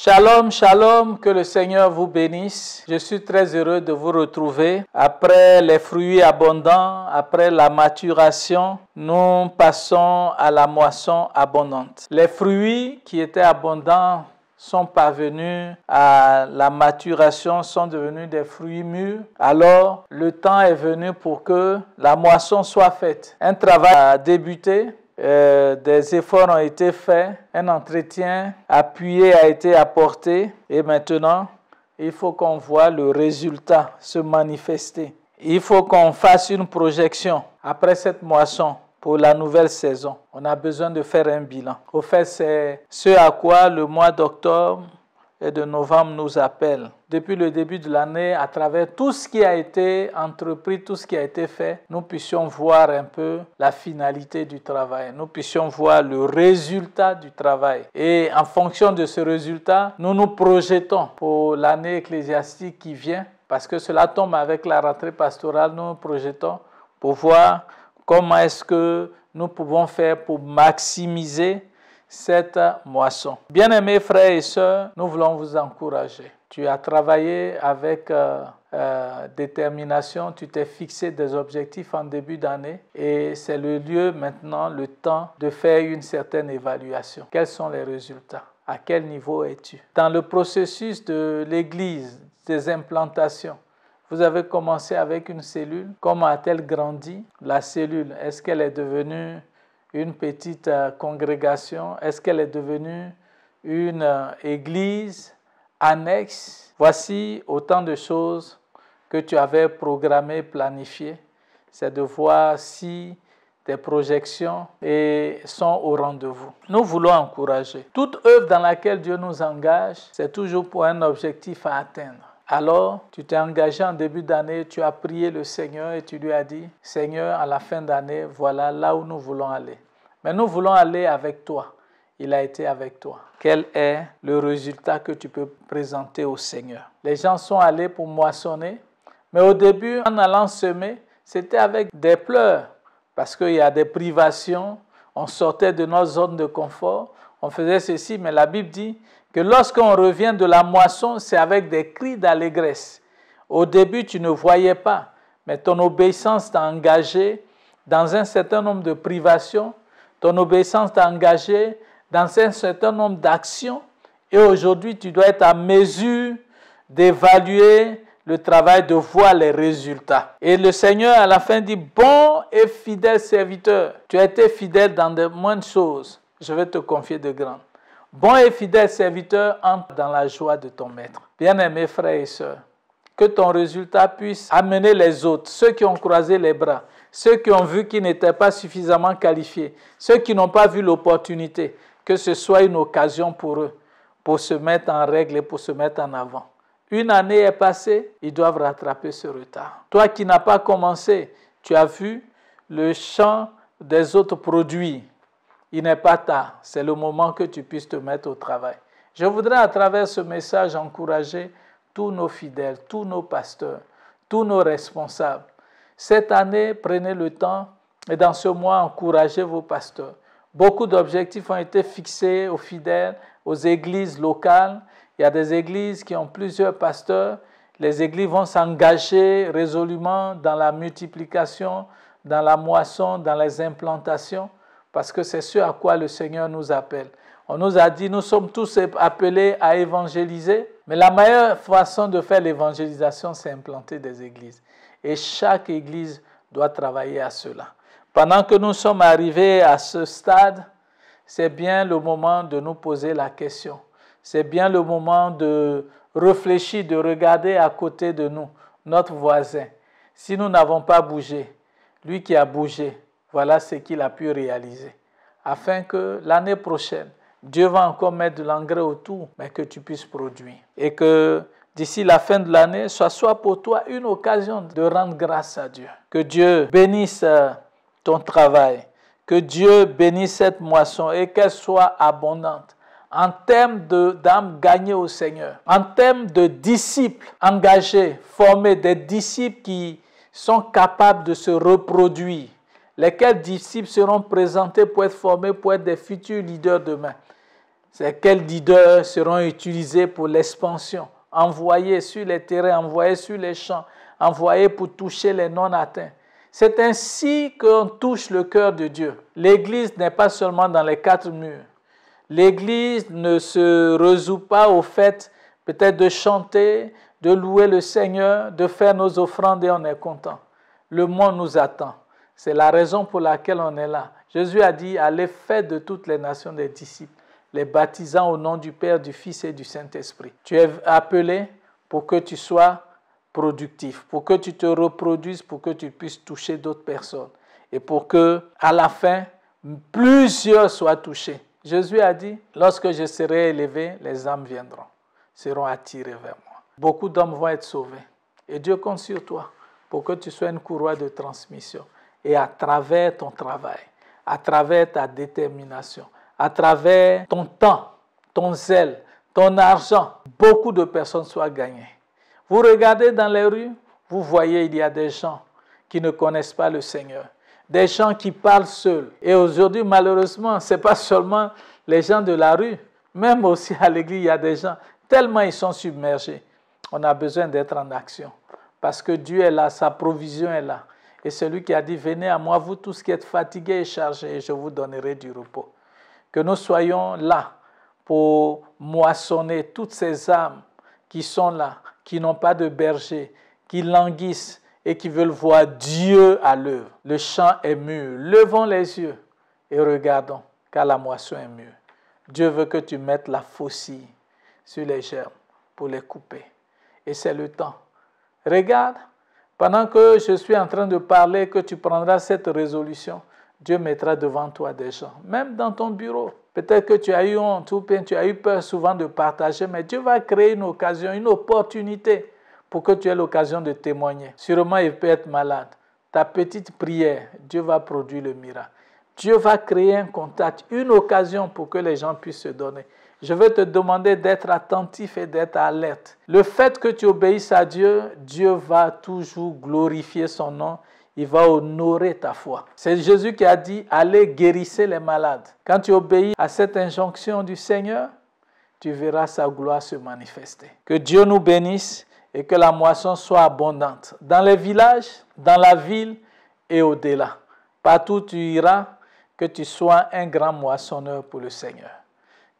Shalom, shalom, que le Seigneur vous bénisse. Je suis très heureux de vous retrouver. Après les fruits abondants, après la maturation, nous passons à la moisson abondante. Les fruits qui étaient abondants sont parvenus à la maturation, sont devenus des fruits mûrs. Alors, le temps est venu pour que la moisson soit faite. Un travail a débuté. Des efforts ont été faits, un entretien appuyé a été apporté et maintenant, il faut qu'on voit le résultat se manifester. Il faut qu'on fasse une projection après cette moisson pour la nouvelle saison. On a besoin de faire un bilan. Au fait, c'est ce à quoi le mois d'octobre et de novembre nous appelle. Depuis le début de l'année, à travers tout ce qui a été entrepris, tout ce qui a été fait, nous puissions voir un peu la finalité du travail. Nous puissions voir le résultat du travail. Et en fonction de ce résultat, nous nous projetons pour l'année ecclésiastique qui vient, parce que cela tombe avec la rentrée pastorale, nous nous projetons pour voir comment est-ce que nous pouvons faire pour maximiser cette moisson. Bien-aimés frères et sœurs, nous voulons vous encourager. Tu as travaillé avec détermination, tu t'es fixé des objectifs en début d'année et c'est le lieu maintenant, le temps de faire une certaine évaluation. Quels sont les résultats? À quel niveau es-tu? Dans le processus de l'Église, des implantations, vous avez commencé avec une cellule. Comment a-t-elle grandi? La cellule, est-ce qu'elle est devenue une petite congrégation? Est-ce qu'elle est devenue une église annexe? Voici autant de choses que tu avais programmées, planifiées. C'est de voir si tes projections sont au rendez-vous. Nous voulons encourager. Toute œuvre dans laquelle Dieu nous engage, c'est toujours pour un objectif à atteindre. Alors, tu t'es engagé en début d'année, tu as prié le Seigneur et tu lui as dit, « Seigneur, à la fin d'année, voilà là où nous voulons aller. Mais nous voulons aller avec toi. » Il a été avec toi. Quel est le résultat que tu peux présenter au Seigneur? Les gens sont allés pour moissonner, mais au début, en allant semer, c'était avec des pleurs, parce qu'il y a des privations, on sortait de notre zone de confort, on faisait ceci, mais la Bible dit que lorsqu'on revient de la moisson, c'est avec des cris d'allégresse. Au début, tu ne voyais pas, mais ton obéissance t'a engagé dans un certain nombre de privations, ton obéissance t'a engagé dans un certain nombre d'actions, et aujourd'hui, tu dois être à mesure d'évaluer le travail, de voir les résultats. Et le Seigneur, à la fin, dit, « Bon et fidèle serviteur, tu as été fidèle dans de moindres choses, je vais te confier de grandes. » Bon et fidèle serviteur, entre dans la joie de ton maître. Bien-aimés frères et sœurs, que ton résultat puisse amener les autres, ceux qui ont croisé les bras, ceux qui ont vu qu'ils n'étaient pas suffisamment qualifiés, ceux qui n'ont pas vu l'opportunité, que ce soit une occasion pour eux, pour se mettre en règle et pour se mettre en avant. Une année est passée, ils doivent rattraper ce retard. Toi qui n'as pas commencé, tu as vu le champ des autres produits. Il n'est pas tard, c'est le moment que tu puisses te mettre au travail. Je voudrais à travers ce message encourager tous nos fidèles, tous nos pasteurs, tous nos responsables. Cette année, prenez le temps et dans ce mois, encouragez vos pasteurs. Beaucoup d'objectifs ont été fixés aux fidèles, aux églises locales. Il y a des églises qui ont plusieurs pasteurs. Les églises vont s'engager résolument dans la multiplication, dans la moisson, dans les implantations, parce que c'est ce à quoi le Seigneur nous appelle. On nous a dit, nous sommes tous appelés à évangéliser, mais la meilleure façon de faire l'évangélisation, c'est implanter des églises. Et chaque église doit travailler à cela. Pendant que nous sommes arrivés à ce stade, c'est bien le moment de nous poser la question. C'est bien le moment de réfléchir, de regarder à côté de nous, notre voisin. Si nous n'avons pas bougé, lui qui a bougé, voilà ce qu'il a pu réaliser. Afin que l'année prochaine, Dieu va encore mettre de l'engrais autour, mais que tu puisses produire. Et que d'ici la fin de l'année, ce soit pour toi une occasion de rendre grâce à Dieu. Que Dieu bénisse ton travail. Que Dieu bénisse cette moisson et qu'elle soit abondante. En termes d'âmes gagnées au Seigneur. En termes de disciples engagés, formés, des disciples qui sont capables de se reproduire. Lesquels disciples seront présentés pour être formés, pour être des futurs leaders demain. Quels leaders seront utilisés pour l'expansion, envoyés sur les terrains, envoyés sur les champs, envoyés pour toucher les non-atteints. C'est ainsi qu'on touche le cœur de Dieu. L'Église n'est pas seulement dans les 4 murs. L'Église ne se résout pas au fait peut-être de chanter, de louer le Seigneur, de faire nos offrandes et on est content. Le monde nous attend. C'est la raison pour laquelle on est là. Jésus a dit, allez faire de toutes les nations des disciples, les baptisant au nom du Père, du Fils et du Saint-Esprit. Tu es appelé pour que tu sois productif, pour que tu te reproduises, pour que tu puisses toucher d'autres personnes et pour que, à la fin, plusieurs soient touchés. Jésus a dit, lorsque je serai élevé, les âmes viendront, seront attirées vers moi. Beaucoup d'hommes vont être sauvés. Et Dieu compte sur toi pour que tu sois une courroie de transmission. Et à travers ton travail, à travers ta détermination, à travers ton temps, ton zèle, ton argent, beaucoup de personnes soient gagnées. Vous regardez dans les rues, vous voyez, il y a des gens qui ne connaissent pas le Seigneur. Des gens qui parlent seuls. Et aujourd'hui, malheureusement, ce n'est pas seulement les gens de la rue. Même aussi à l'église, il y a des gens, tellement ils sont submergés. On a besoin d'être en action. Parce que Dieu est là, sa provision est là. Et celui qui a dit, venez à moi, vous tous qui êtes fatigués et chargés, et je vous donnerai du repos. Que nous soyons là pour moissonner toutes ces âmes qui sont là, qui n'ont pas de berger, qui languissent et qui veulent voir Dieu à l'œuvre. Le champ est mûr. Levons les yeux et regardons, car la moisson est mûre. Dieu veut que tu mettes la faucille sur les germes pour les couper. Et c'est le temps. Regarde, pendant que je suis en train de parler, que tu prendras cette résolution, Dieu mettra devant toi des gens, même dans ton bureau. Peut-être que tu as eu honte ou bien tu as eu peur souvent de partager, mais Dieu va créer une occasion, une opportunité pour que tu aies l'occasion de témoigner. Sûrement, il peut être malade. Ta petite prière, Dieu va produire le miracle. Dieu va créer un contact, une occasion pour que les gens puissent se donner. Je veux te demander d'être attentif et d'être alerte. Le fait que tu obéisses à Dieu, Dieu va toujours glorifier son nom. Il va honorer ta foi. C'est Jésus qui a dit, allez guérissez les malades. Quand tu obéis à cette injonction du Seigneur, tu verras sa gloire se manifester. Que Dieu nous bénisse et que la moisson soit abondante dans les villages, dans la ville et au-delà. Partout où tu iras, que tu sois un grand moissonneur pour le Seigneur.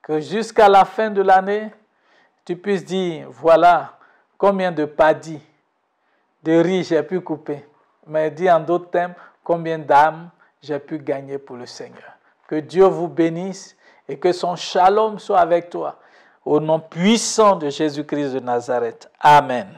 Que jusqu'à la fin de l'année, tu puisses dire, voilà combien de padis, de riz j'ai pu couper. Mais dis en d'autres termes, combien d'âmes j'ai pu gagner pour le Seigneur. Que Dieu vous bénisse et que son shalom soit avec toi. Au nom puissant de Jésus-Christ de Nazareth. Amen.